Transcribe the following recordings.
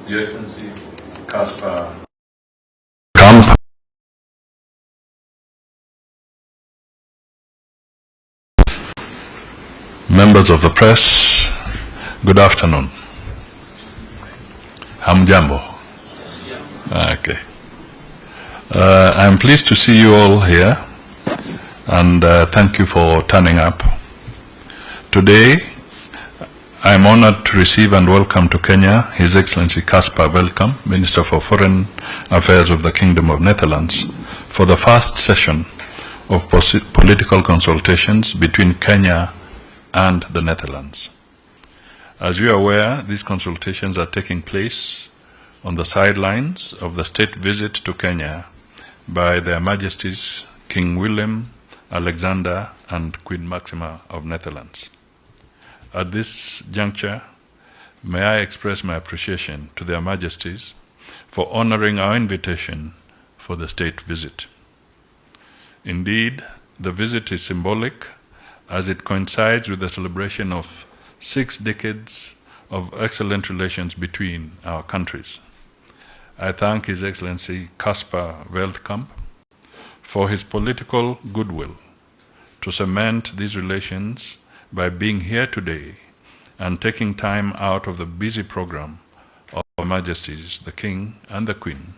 Your Excellency Caspar Camp, members of the press, good afternoon. Hamjambo. Okay. I'm pleased to see you all here, and thank you for turning up. Today, I'm honored to receive and welcome to Kenya His Excellency Caspar Welcome, Minister for Foreign Affairs of the Kingdom of Netherlands, for the first session of political consultations between Kenya and the Netherlands. As you are aware, these consultations are taking place on the sidelines of the state visit to Kenya by Their Majesties King Willem, Alexander, and Queen Maxima of Netherlands. At this juncture, may I express my appreciation to Their Majesties for honoring our invitation for the state visit. Indeed, the visit is symbolic as it coincides with the celebration of 6 decades of excellent relations between our countries. I thank His Excellency Caspar Veldkamp for his political goodwill to cement these relations by being here today and taking time out of the busy program of Her Majesties, the King and the Queen,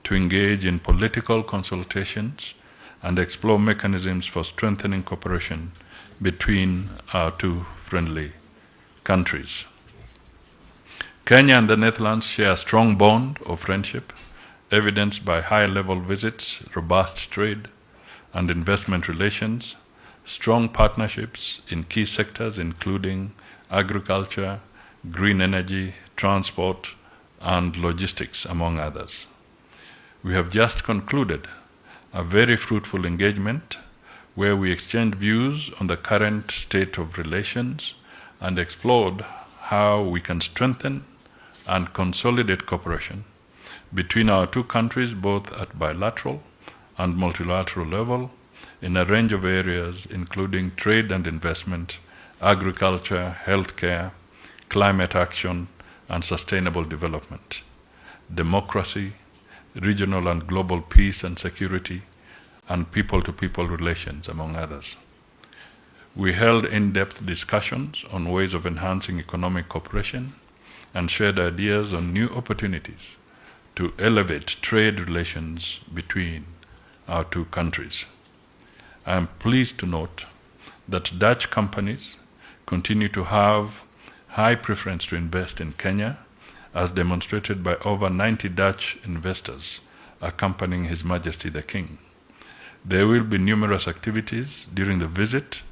to engage in political consultations and explore mechanisms for strengthening cooperation between our two friendly countries. Kenya and the Netherlands share a strong bond of friendship, evidenced by high-level visits, robust trade and investment relations, strong partnerships in key sectors including agriculture, green energy, transport, and logistics, among others. We have just concluded a very fruitful engagement where we exchanged views on the current state of relations and explored how we can strengthen and consolidate cooperation between our two countries, both at bilateral and multilateral level, in a range of areas including trade and investment, agriculture, healthcare, climate action, and sustainable development, democracy, regional and global peace and security, and people-to-people relations, among others. We held in-depth discussions on ways of enhancing economic cooperation and shared ideas on new opportunities to elevate trade relations between our two countries. I am pleased to note that Dutch companies continue to have high preference to invest in Kenya, as demonstrated by over 90 Dutch investors accompanying His Majesty the King. There will be numerous activities during the visit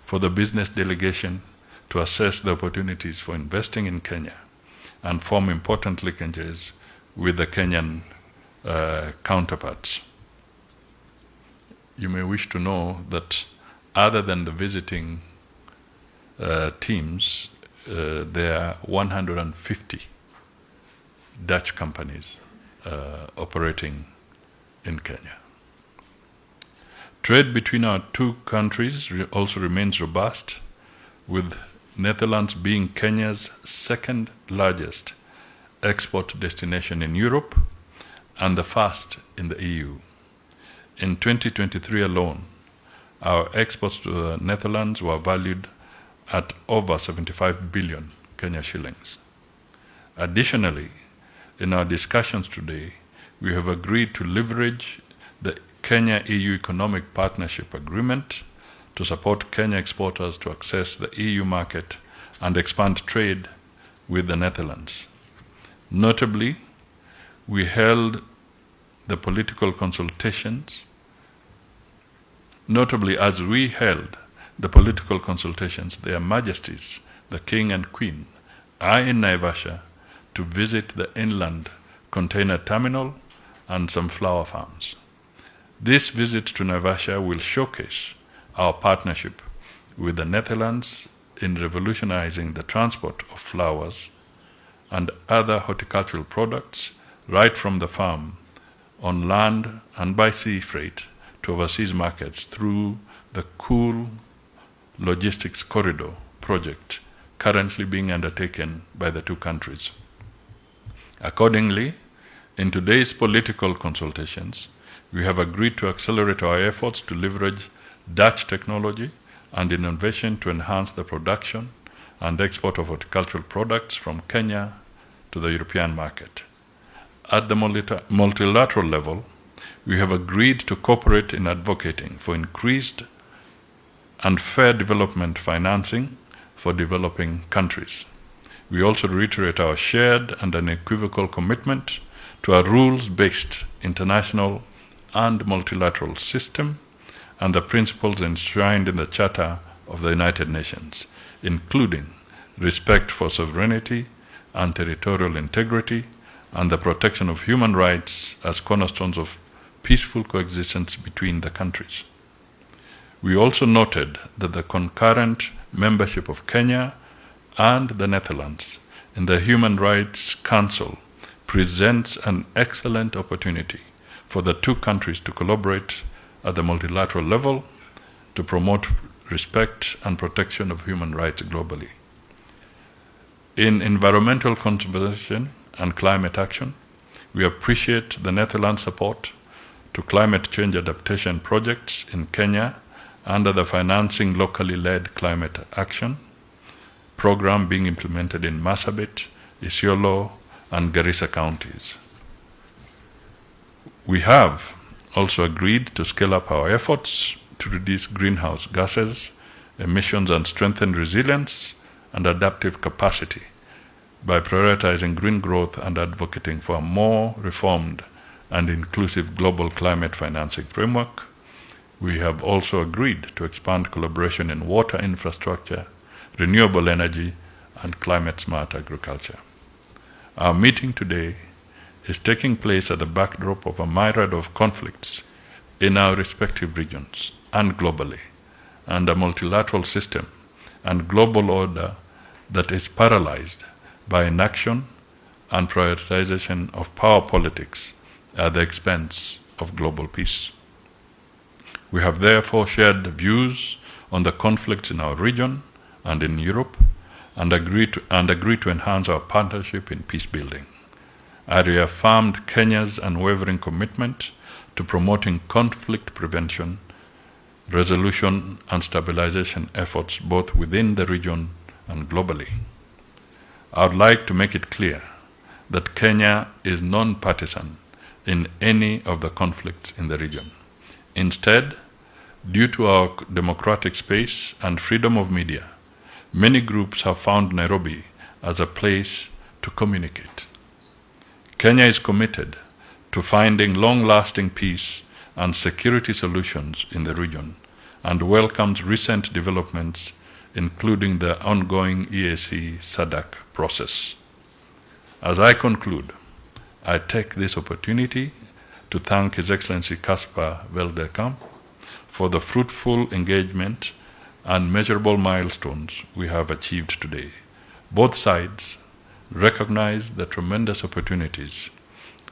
for the business delegation to assess the opportunities for investing in Kenya and form important linkages with the Kenyan counterparts. You may wish to know that other than the visiting teams, there are 150 Dutch companies operating in Kenya. Trade between our two countries also remains robust, with Netherlands being Kenya's second largest export destination in Europe and the first in the EU. In 2023 alone, our exports to the Netherlands were valued at over 75 billion Kenya shillings. Additionally, in our discussions today, we have agreed to leverage the Kenya-EU Economic Partnership Agreement to support Kenya exporters to access the EU market and expand trade with the Netherlands. Notably, we held the political consultations. As we held the political consultations, Their Majesties, the King and Queen, are in Naivasha to visit the inland container terminal and some flower farms. This visit to Naivasha will showcase our partnership with the Netherlands in revolutionizing the transport of flowers and other horticultural products right from the farm, on land and by sea freight to overseas markets through the Cool Logistics Corridor project currently being undertaken by the two countries. Accordingly, in today's political consultations, we have agreed to accelerate our efforts to leverage Dutch technology and innovation to enhance the production and export of horticultural products from Kenya to the European market. At the multilateral level, we have agreed to cooperate in advocating for increased and fair development financing for developing countries. We also reiterate our shared and unequivocal commitment to a rules-based international and multilateral system and the principles enshrined in the Charter of the United Nations, including respect for sovereignty and territorial integrity and the protection of human rights as cornerstones of peaceful coexistence between the countries. We also noted that the concurrent membership of Kenya and the Netherlands in the Human Rights Council presents an excellent opportunity for the two countries to collaborate at the multilateral level to promote respect and protection of human rights globally. In environmental conservation and climate action, we appreciate the Netherlands' support to climate change adaptation projects in Kenya under the Financing Locally Led Climate Action program being implemented in Marsabit, Isiolo, and Garissa counties. We have also agreed to scale up our efforts to reduce greenhouse gases, emissions, and strengthen resilience and adaptive capacity by prioritizing green growth and advocating for a more reformed and inclusive global climate financing framework. We have also agreed to expand collaboration in water infrastructure, renewable energy, and climate-smart agriculture. Our meeting today is taking place at the backdrop of a myriad of conflicts in our respective regions and globally, and a multilateral system and global order that is paralyzed by inaction and prioritization of power politics at the expense of global peace. We have therefore shared views on the conflicts in our region and in Europe and agreed to enhance our partnership in peace building. I reaffirmed Kenya's unwavering commitment to promoting conflict prevention, resolution, and stabilization efforts both within the region and globally. I would like to make it clear that Kenya is non-partisan in any of the conflicts in the region. Instead, due to our democratic space and freedom of media, many groups have found Nairobi as a place to communicate. Kenya is committed to finding long-lasting peace and security solutions in the region and welcomes recent developments, including the ongoing EAC SADC process. As I conclude, I take this opportunity to thank His Excellency Caspar Weldekamp for the fruitful engagement and measurable milestones we have achieved today. Both sides recognize the tremendous opportunities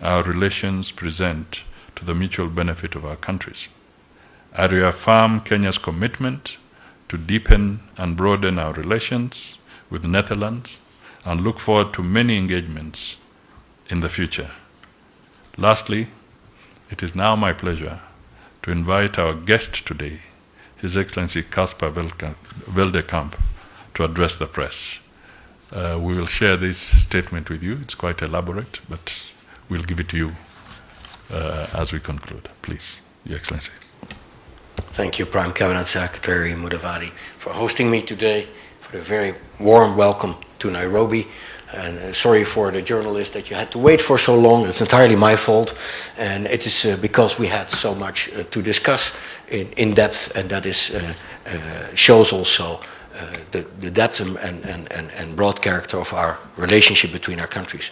our relations present to the mutual benefit of our countries. I reaffirm Kenya's commitment to deepen and broaden our relations with the Netherlands and look forward to many engagements in the future. Lastly, it is now my pleasure to invite our guest today, His Excellency Caspar Weldekamp, to address the press. We will share this statement with you. It's quite elaborate, but we'll give it to you as we conclude. Please, Your Excellency. Thank you, Prime Cabinet Secretary Mudavadi, for hosting me today, for the very warm welcome to Nairobi. And sorry for the journalist that you had to wait for so long. It's entirely my fault. And it is because we had so much to discuss in depth, and that is shows also the depth and broad character of our relationship between our countries.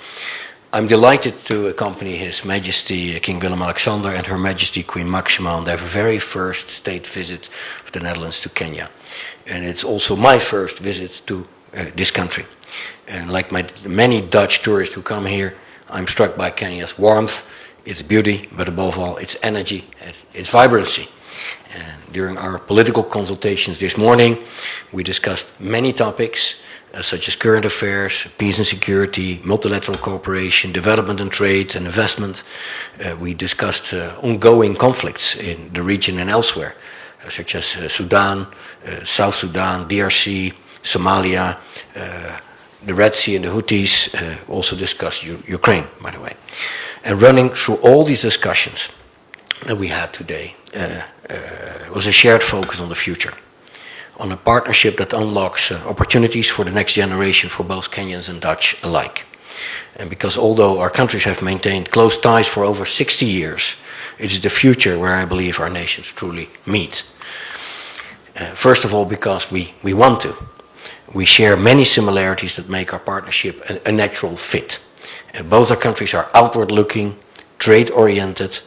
I'm delighted to accompany His Majesty King Willem-Alexander and Her Majesty Queen Maxima on their very first state visit of the Netherlands to Kenya. And it's also my first visit to this country. And like many Dutch tourists who come here, I'm struck by Kenya's warmth, its beauty, but above all, its energy, its vibrancy. And during our political consultations this morning, we discussed many topics, such as current affairs, peace and security, multilateral cooperation, development and trade and investment. We discussed ongoing conflicts in the region and elsewhere, such as Sudan, South Sudan, DRC, Somalia, the Red Sea and the Houthis. Also discussed Ukraine, by the way. And running through all these discussions that we had today was a shared focus on the future, on a partnership that unlocks opportunities for the next generation for both Kenyans and Dutch alike. And because although our countries have maintained close ties for over 60 years, it is the future where I believe our nations truly meet. First of all, because we want to. We share many similarities that make our partnership a natural fit. Both our countries are outward-looking, trade-oriented,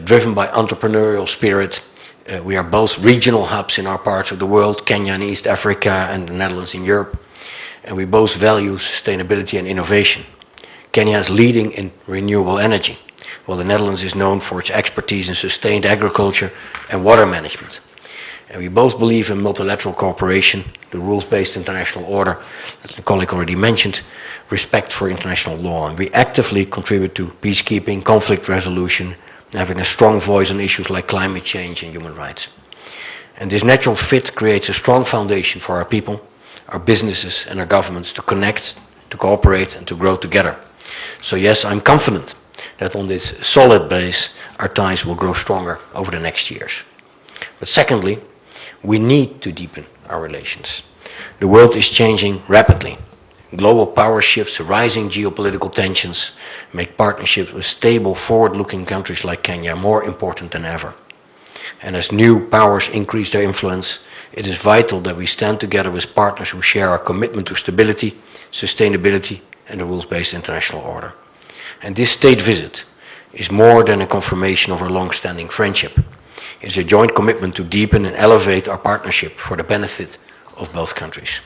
driven by entrepreneurial spirit. We are both regional hubs in our parts of the world, Kenya in East Africa and the Netherlands in Europe. And we both value sustainability and innovation. Kenya is leading in renewable energy, while the Netherlands is known for its expertise in sustained agriculture and water management. And we both believe in multilateral cooperation, the rules-based international order, as my colleague already mentioned, respect for international law. And we actively contribute to peacekeeping, conflict resolution, having a strong voice on issues like climate change and human rights. And this natural fit creates a strong foundation for our people, our businesses and our governments to connect, to cooperate and to grow together. So yes, I'm confident that on this solid base, our ties will grow stronger over the next years. But secondly, we need to deepen our relations. The world is changing rapidly. Global power shifts, rising geopolitical tensions make partnerships with stable, forward-looking countries like Kenya more important than ever. And as new powers increase their influence, it is vital that we stand together with partners who share our commitment to stability, sustainability, and the rules-based international order. And this state visit is more than a confirmation of our long-standing friendship. It is a joint commitment to deepen and elevate our partnership for the benefit of both countries.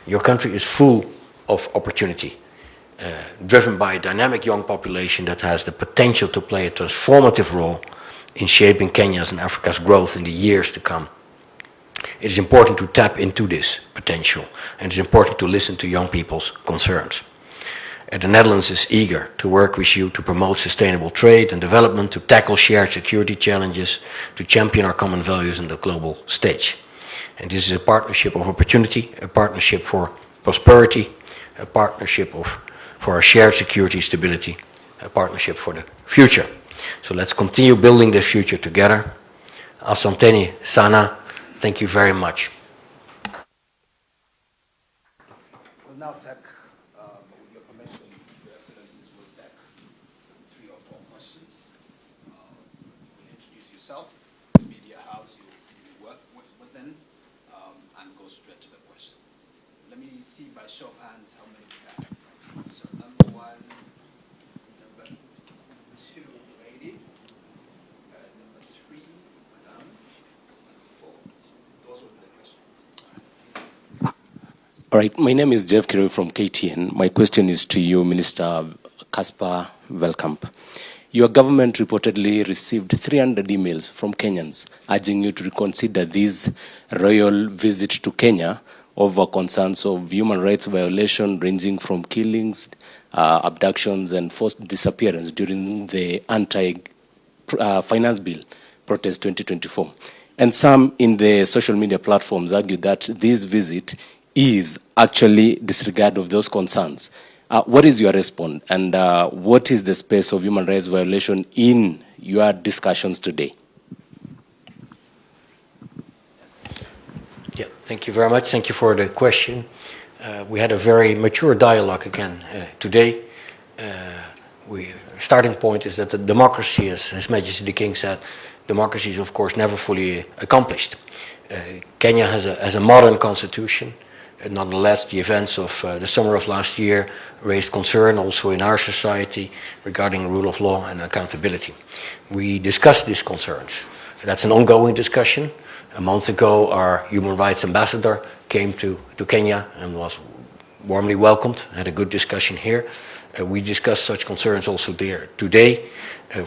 Your country is full of opportunity, driven by a dynamic young population that has the potential to play a transformative role in shaping Kenya's and Africa's growth in the years to come. It is important to tap into this potential, and it is important to listen to young people's concerns. The Netherlands is eager to work with you to promote sustainable trade and development, to tackle shared security challenges, to champion our common values on the global stage. And this is a partnership of opportunity, a partnership for prosperity, a partnership for our shared security, stability, a partnership for the future. So let's continue building this future together. Asanteni sana. Thank you very much. We'll now take, with your permission, Your Excellencies, we'll take 3 or 4 questions. You'll introduce yourself, the media house you work within, and go straight to the question. Let me see by show of hands how many we have. So number 1, number 2, lady, number 3, madam, and 4. Those will be the questions. All right, my name is Jeff Kirui from KTN. My question is to you, Minister Caspar Veldkamp. Your government reportedly received 300 emails from Kenyans urging you to reconsider this royal visit to Kenya over concerns of human rights violation ranging from killings, abductions, and forced disappearance during the anti-finance bill protest 2024. And some in the social media platforms argue that this visit is actually disregard of those concerns. What is your response, and what is the space of human rights violation in your discussions today? Yeah, thank you very much. Thank you for the question. We had a very mature dialogue again today. Starting point is that the democracy, as His Majesty the King said, democracy is of course never fully accomplished. Kenya has a modern constitution. Nonetheless, the events of the summer of last year raised concern also in our society regarding rule of law and accountability. We discussed these concerns. That's an ongoing discussion. A month ago, our human rights ambassador came to Kenya and was warmly welcomed, had a good discussion here. We discussed such concerns also there. Today,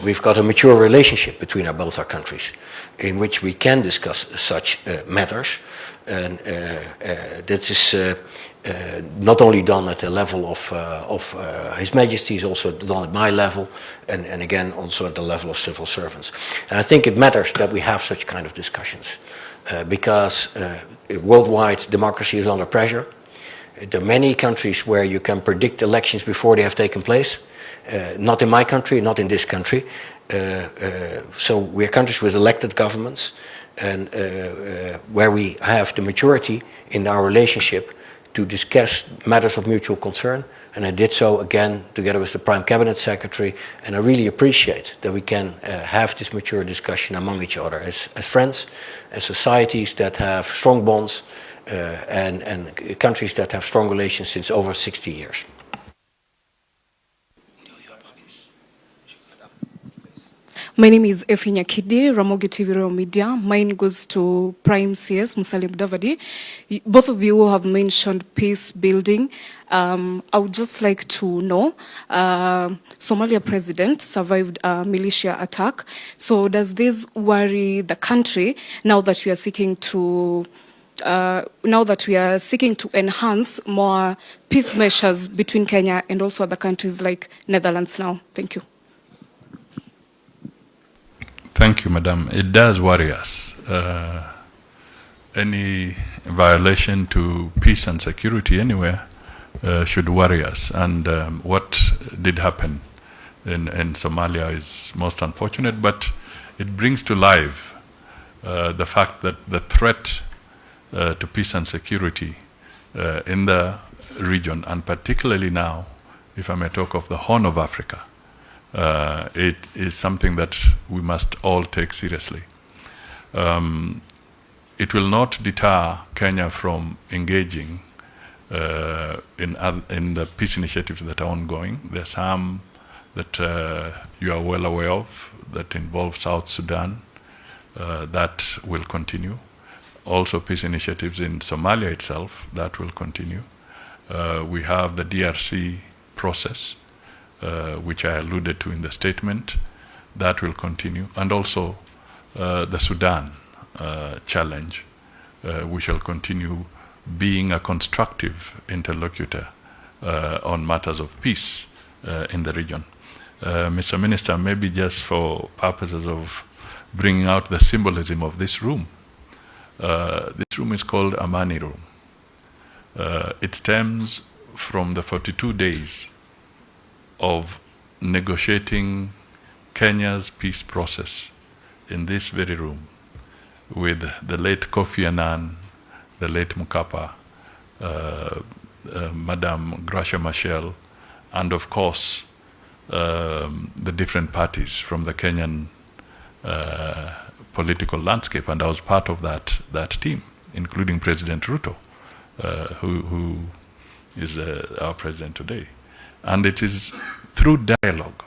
we've got a mature relationship between both our countries in which we can discuss such matters. And that is not only done at the level of His Majesty, is also done at my level, and again also at the level of civil servants. And I think it matters that we have such kind of discussions, because worldwide democracy is under pressure. There are many countries where you can predict elections before they have taken place. Not in my country, not in this country. So we are countries with elected governments, and where we have the maturity in our relationship to discuss matters of mutual concern. And I did so again together with the Prime Cabinet Secretary, and I really appreciate that we can have this mature discussion among each other as friends, as societies that have strong bonds, and countries that have strong relations since over 60 years. My name is Efinya Kidi, Ramogi TV Royal Media. Mine goes to Prime CS Musalia Mudavadi. Both of you have mentioned peace building. I would just like to know, Somalia president survived a militia attack. So does this worry the country now that we are seeking to enhance more peace measures between Kenya and also other countries like Netherlands now? Thank you. Thank you, Madam. It does worry us. Any violation to peace and security anywhere should worry us. And what did happen in Somalia is most unfortunate, but it brings to life the fact that the threat to peace and security in the region, and particularly now, if I may talk of the Horn of Africa, it is something that we must all take seriously. It will not deter Kenya from engaging in the peace initiatives that are ongoing. There are some that you are well aware of that involve South Sudan that will continue. Also peace initiatives in Somalia itself that will continue. We have the DRC process, which I alluded to in the statement, that will continue, and also the Sudan challenge. We shall continue being a constructive interlocutor on matters of peace in the region. Mr. Minister, maybe just for purposes of bringing out the symbolism of this room is called Amani Room. It stems from the 42 days of negotiating Kenya's peace process in this very room with the late Kofi Annan, the late Mukapa, Madame Gracia Machel, and of course the different parties from the Kenyan political landscape. And I was part of that team, including President Ruto, who is our president today. And it is through dialogue,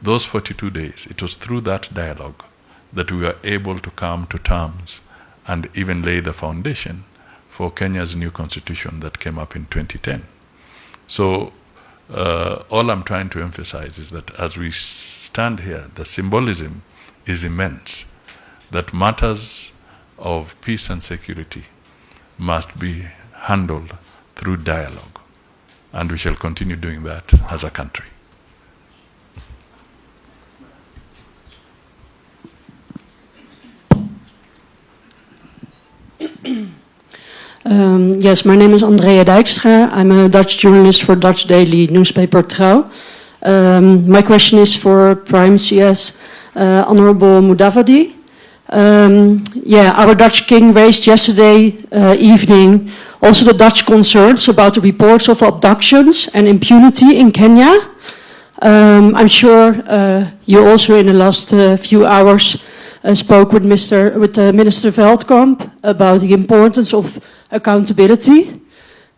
those 42 days, it was through that dialogue that we were able to come to terms and even lay the foundation for Kenya's new constitution that came up in 2010. So all I'm trying to emphasize is that as we stand here, the symbolism is immense, that matters of peace and security must be handled through dialogue. And we shall continue doing that as a country. Yes, my name is Andrea Dijkstra. I'm a Dutch journalist for Dutch daily newspaper Trouw. My question is for Prime CS Honorable Mudavadi. Our Dutch king raised yesterday evening also the Dutch concerns about the reports of abductions and impunity in Kenya. I'm sure you also in the last few hours spoke with Minister Veldkamp about the importance of accountability.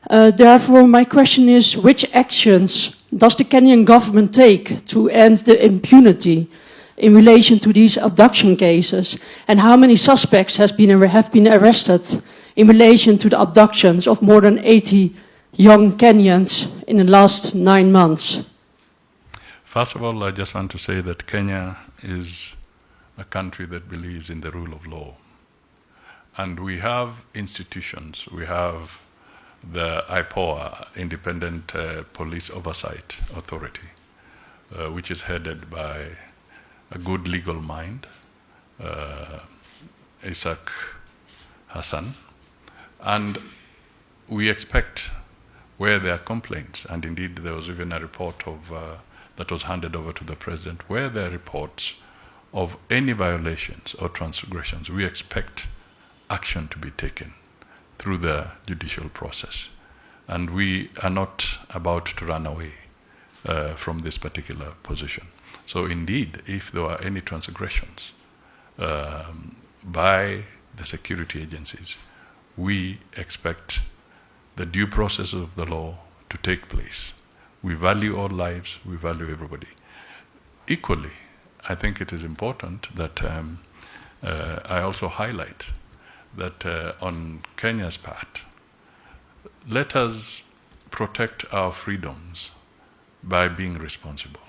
Therefore, my question is, which actions does the Kenyan government take to end the impunity in relation to these abduction cases? And how many suspects have been arrested in relation to the abductions of more than 80 young Kenyans in the last 9 months? First of all, I just want to say that Kenya is a country that believes in the rule of law. And we have institutions. We have the IPOA, Independent Police Oversight Authority, which is headed by a good legal mind, Isaac Hassan. And we expect where there are complaints, and indeed there was even a report of, that was handed over to the president, where there are reports of any violations or transgressions, we expect action to be taken through the judicial process. And we are not about to run away from this particular position. So indeed, if there are any transgressions by the security agencies, we expect the due process of the law to take place. We value all lives, we value everybody. Equally, I think it is important that I also highlight that on Kenya's part, let us protect our freedoms by being responsible,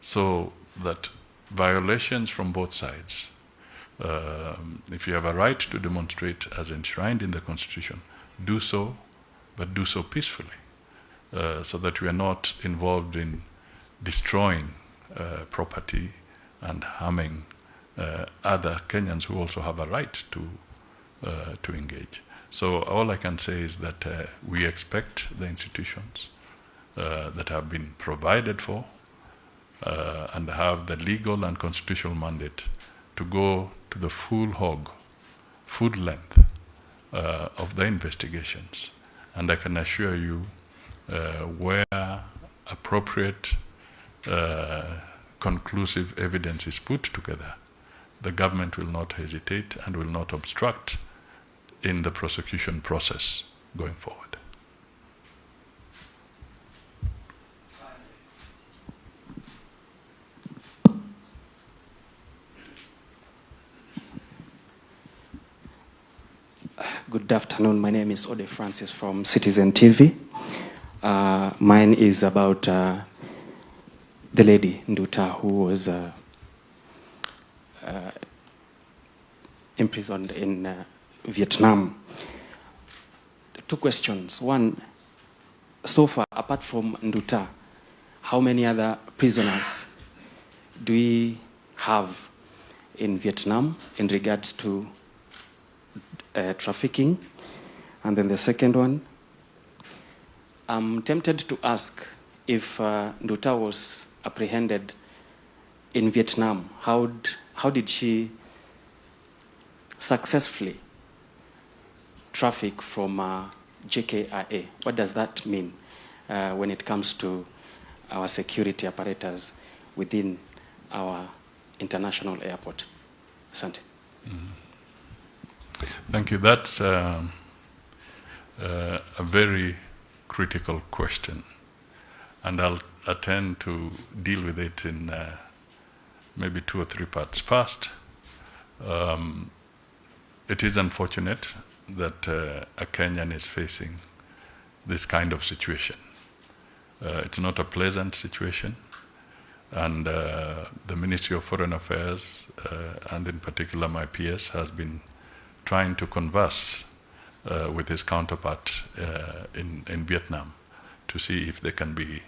so that violations from both sides, if you have a right to demonstrate as enshrined in the Constitution, do so, but do so peacefully, so that we are not involved in destroying property and harming other Kenyans who also have a right to engage. So all I can say is that we expect the institutions that have been provided for and have the legal and constitutional mandate to go to the full length of the investigations. And I can assure you, where appropriate conclusive evidence is put together, the government will not hesitate and will not obstruct in the prosecution process going forward. Good afternoon. My name is Ode Francis from Citizen TV. Mine is about the lady Nduta who was imprisoned in Vietnam. Two questions. One, so far, apart from Nduta, how many other prisoners do we have in Vietnam in regards to trafficking? And then the second one, I'm tempted to ask if Nduta was apprehended in Vietnam, how did she successfully traffic from JKIA? What does that mean when it comes to our security apparatus within our international airport? Asante. Thank you. That's a very critical question, and I'll attempt to deal with it in maybe 2 or 3 parts. First, it is unfortunate that a Kenyan is facing this kind of situation. It's not a pleasant situation, and the Ministry of Foreign Affairs, and in particular my PS, has been trying to converse with his counterpart in Vietnam to see if there can be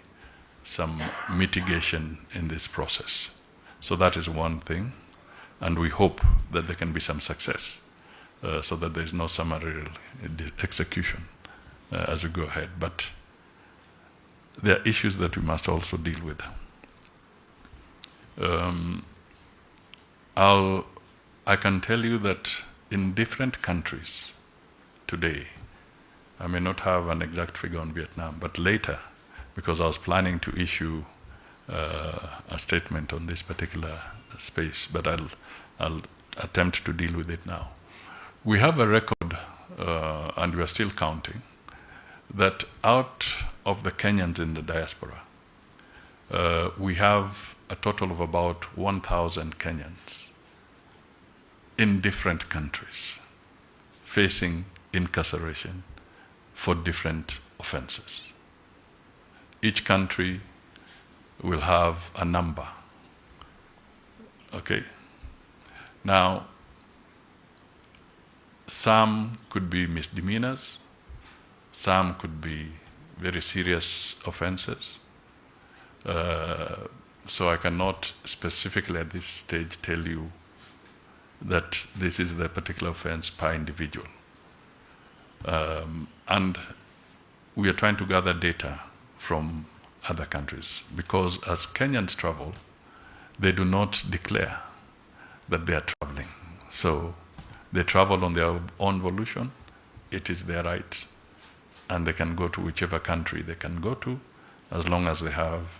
some mitigation in this process. So that is one thing, and we hope that there can be some success so that there is no summary execution as we go ahead. But there are issues that we must also deal with. I can tell you that in different countries today, I may not have an exact figure on Vietnam, but later, because I was planning to issue a statement on this particular space, but I'll attempt to deal with it now. We have a record, and we are still counting, that out of the Kenyans in the diaspora, we have a total of about 1,000 Kenyans in different countries facing incarceration for different offenses. Each country will have a number. Okay? Now, Some could be misdemeanors, some could be very serious offenses. So I cannot specifically at this stage tell you that this is the particular offense per individual. And we are trying to gather data from other countries, because as Kenyans travel, they do not declare that they are traveling. So they travel on their own volition. It is their right, and they can go to whichever country they can go to, as long as they have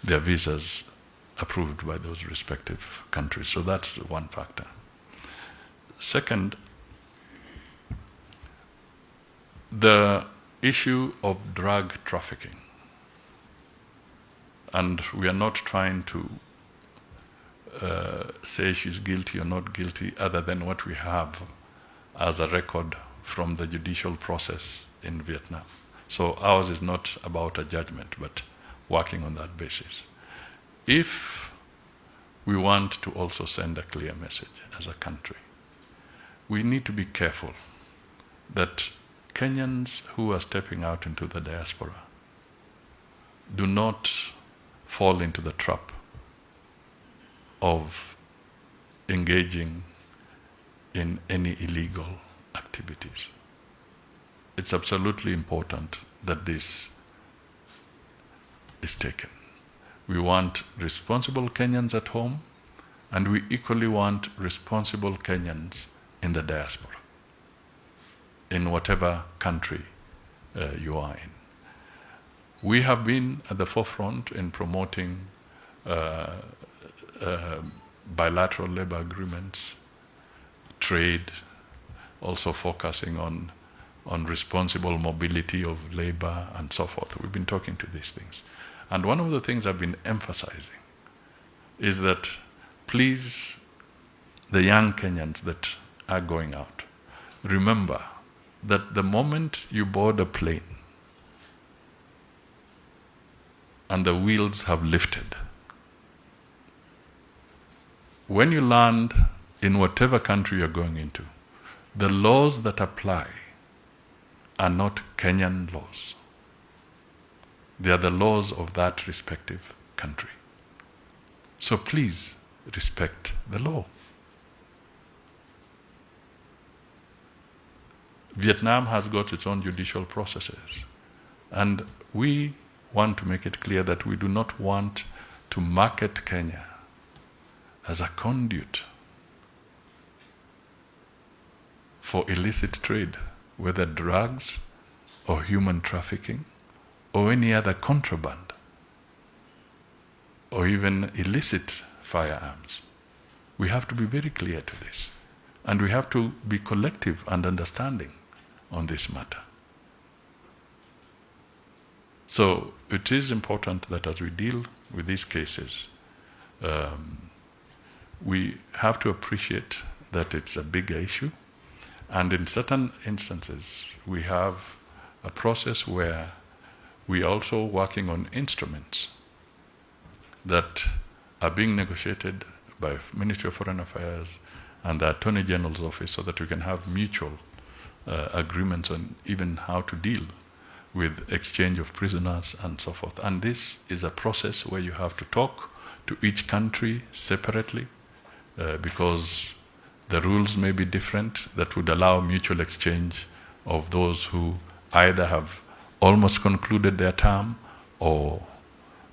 their visas approved by those respective countries. So that's one factor. Second, the issue of drug trafficking. And we are not trying to say she's guilty or not guilty, other than what we have as a record from the judicial process in Vietnam. So ours is not about a judgment, but working on that basis. If we want to also send a clear message as a country, we need to be careful that Kenyans who are stepping out into the diaspora do not fall into the trap of engaging in any illegal activities. It's absolutely important that this is taken. We want responsible Kenyans at home, and we equally want responsible Kenyans in the diaspora, in whatever country you are in. We have been at the forefront in promoting bilateral labor agreements, trade, also focusing on responsible mobility of labor and so forth. We've been talking to these things. And one of the things I've been emphasizing is that please, the young Kenyans that are going out, remember that the moment you board a plane and the wheels have lifted, when you land in whatever country you're going into, the laws that apply are not Kenyan laws. They are the laws of that respective country. So please respect the law. Vietnam has got its own judicial processes, and we want to make it clear that we do not want to market Kenya as a conduit for illicit trade, whether drugs or human trafficking or any other contraband or even illicit firearms. We have to be very clear to this, and we have to be collective and understanding on this matter. So it is important that as we deal with these cases, we have to appreciate that it's a bigger issue, and in certain instances we have a process where we are also working on instruments that are being negotiated by Ministry of Foreign Affairs and the Attorney General's office, so that we can have mutual agreements on even how to deal with exchange of prisoners and so forth. And this is a process where you have to talk to each country separately, because the rules may be different, that would allow mutual exchange of those who either have almost concluded their term or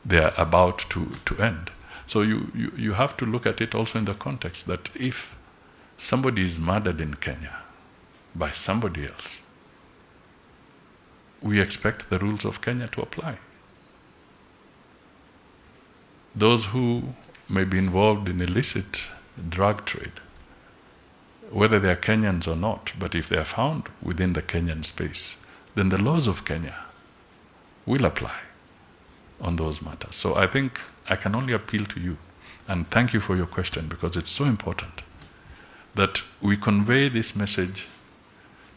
they are about to end. So you have to look at it also in the context that if somebody is murdered in Kenya by somebody else, we expect the rules of Kenya to apply. Those who may be involved in illicit drug trade, whether they are Kenyans or not, but if they are found within the Kenyan space, then the laws of Kenya will apply on those matters. So I think I can only appeal to you, and thank you for your question, because it's so important that we convey this message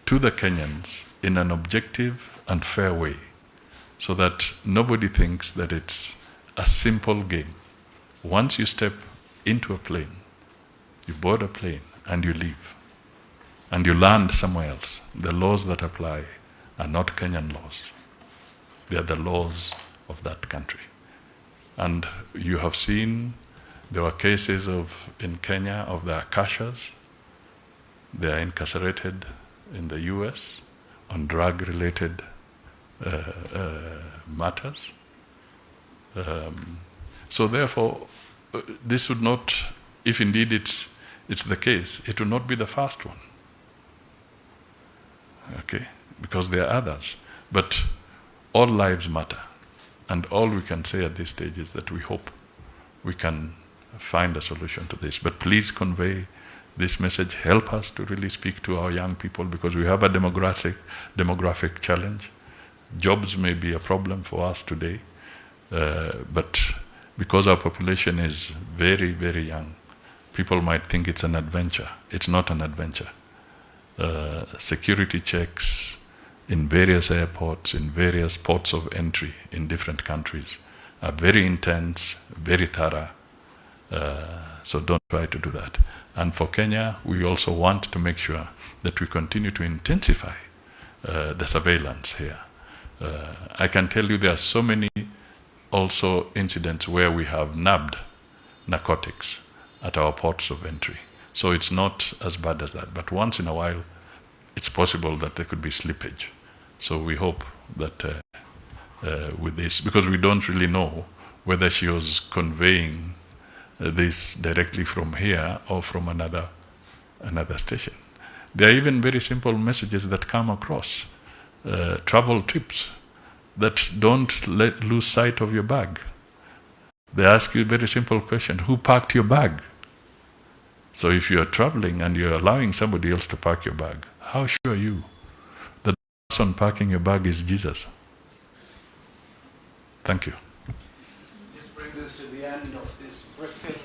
to the Kenyans in an objective and fair way, so that nobody thinks that it's a simple game. Once you step into a plane, you board a plane and you leave. and you land somewhere else, the laws that apply are not Kenyan laws. They are the laws of that country. And you have seen there were cases in Kenya of the Akashas. They are incarcerated in the US on drug-related matters. So therefore, this would not, if indeed it's the case, it will not be the first one. Okay? Because there are others. But all lives matter. And all we can say at this stage is that we hope we can find a solution to this. But please convey this message. Help us to really speak to our young people, because we have a demographic challenge. Jobs may be a problem for us today, but because our population is very, very young, people might think it's an adventure. It's not an adventure. Security checks in various airports, in various ports of entry in different countries are very intense, very thorough. So don't try to do that. And for Kenya, we also want to make sure that we continue to intensify the surveillance here. I can tell you there are so many also incidents where we have nabbed narcotics at our ports of entry. So it's not as bad as that. But once in a while, it's possible that there could be slippage. So we hope that with this, because we don't really know whether she was conveying this directly from here or from another station. There are even very simple messages that come across. Travel tips that don't lose sight of your bag. They ask you a very simple question: who packed your bag? So if you are traveling and you're allowing somebody else to pack your bag, how sure are you that the person packing your bag is Jesus? Thank you. This brings us to the end of this briefing.